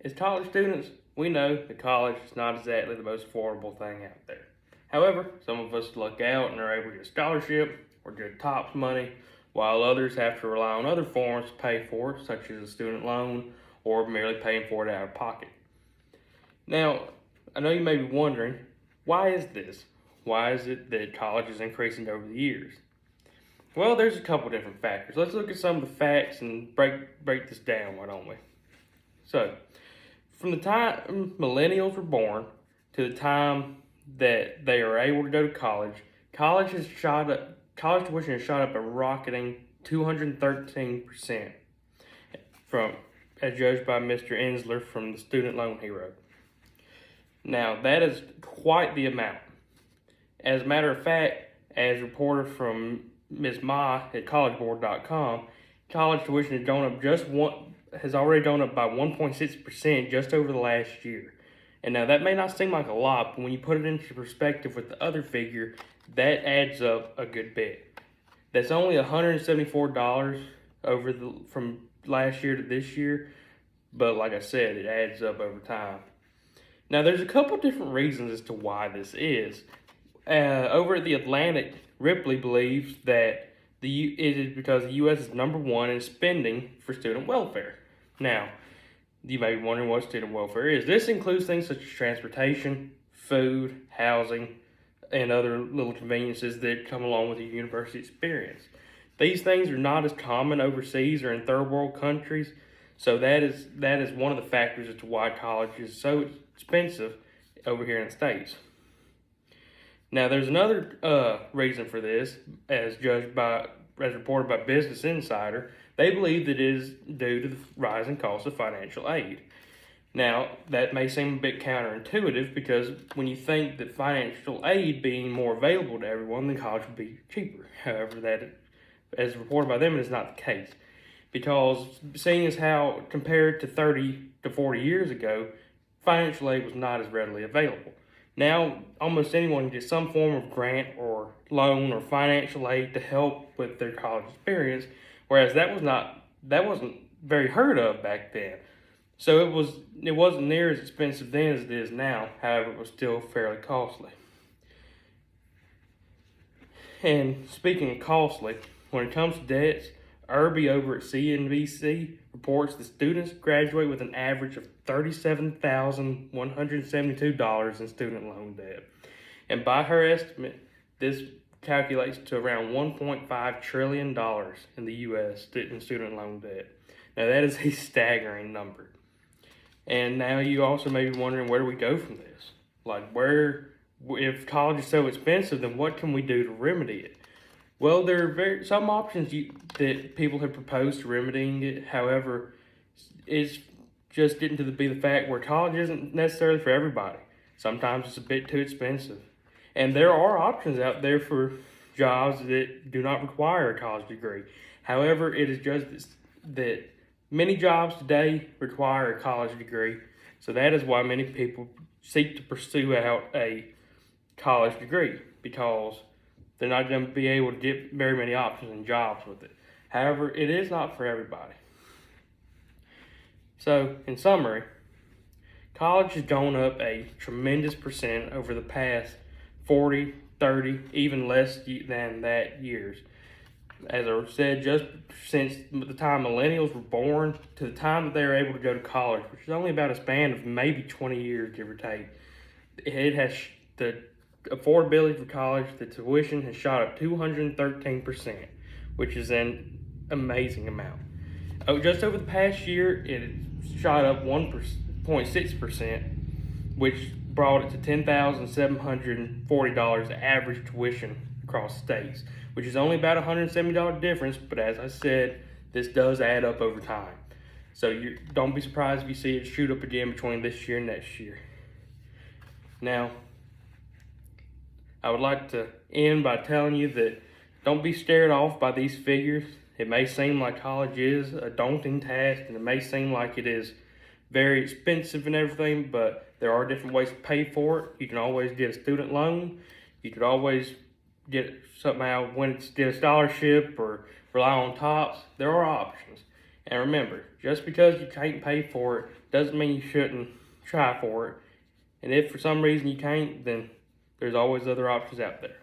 As college students, we know that college is not exactly the most affordable thing out there. However, some of us luck out and are able to get a scholarship or get TOPS money, while others have to rely on other forms to pay for it, such as a student loan or merely paying for it out of pocket. Now, I know you may be wondering, why is this? Why is it that college is increasing over the years? Well, there's a couple different factors. Let's look at some of the facts and break this down, why don't we? So, from the time millennials were born to the time that they are able to go to college, college tuition has shot up a rocketing 213% from as judged by Mr. Ensler from the student loan he wrote. Now, that is quite the amount. As a matter of fact, as reported from Ms. Ma at collegeboard.com, college tuition has already gone up by 1.6% just over the last year. And now that may not seem like a lot, but when you put it into perspective with the other figure, that adds up a good bit. That's only $174 from last year to this year, but like I said, it adds up over time. Now, there's a couple different reasons as to why this is. Over at the Atlantic, Ripley believes that it is because the U.S. is number one in spending for student welfare. Now, you may be wondering what student welfare is. This includes things such as transportation, food, housing, and other little conveniences that come along with a university experience. These things are not as common overseas or in third world countries, so that is one of the factors as to why college is so expensive over here in the States. Now, there's another reason for this, as reported by Business Insider. They believe that it is due to the rising cost of financial aid. Now, that may seem a bit counterintuitive because when you think that financial aid being more available to everyone, then college would be cheaper. However, as reported by them, it is not the case. Because seeing as how compared to 30 to 40 years ago, financial aid was not as readily available. Now, almost anyone can get some form of grant or loan or financial aid to help with their college experience, whereas that wasn't very heard of back then. So it wasn't near as expensive then as it is now. However, it was still fairly costly. And speaking of costly, when it comes to debts, Irby over at CNBC reports that students graduate with an average of $37,172 in student loan debt. And by her estimate, this calculates to around $1.5 trillion in the U.S. in student loan debt. Now, that is a staggering number. And now you also may be wondering, where do we go from this? If college is so expensive, then what can we do to remedy it? Well, there are some options that people have proposed to remedying it. However, it's just getting to be the fact where college isn't necessarily for everybody. Sometimes it's a bit too expensive. And there are options out there for jobs that do not require a college degree. However, it is just that many jobs today require a college degree. So that is why many people seek to pursue out a college degree, because they're not going to be able to get very many options and jobs with it. However, it is not for everybody. So, in summary, college has gone up a tremendous percent over the past 40, 30, even less than that years. As I said, just since the time millennials were born to the time that they were able to go to college, which is only about a span of maybe 20 years, give or take, the affordability for college, the tuition has shot up 213%, which is an amazing amount. Just over the past year, it shot up 1.6%, which brought it to $10,740 average tuition across states, which is only about a $170 difference, but as I said, this does add up over time. So don't be surprised if you see it shoot up again between this year and next year. Now, I would like to end by telling you that don't be scared off by these figures. It may seem like college is a daunting task, and it may seem like it is very expensive and everything, but there are different ways to pay for it. You can always get a student loan. You could always get get a scholarship or rely on TOPS. There are options. And remember, just because you can't pay for it doesn't mean you shouldn't try for it. And if for some reason you can't, then there's always other options out there.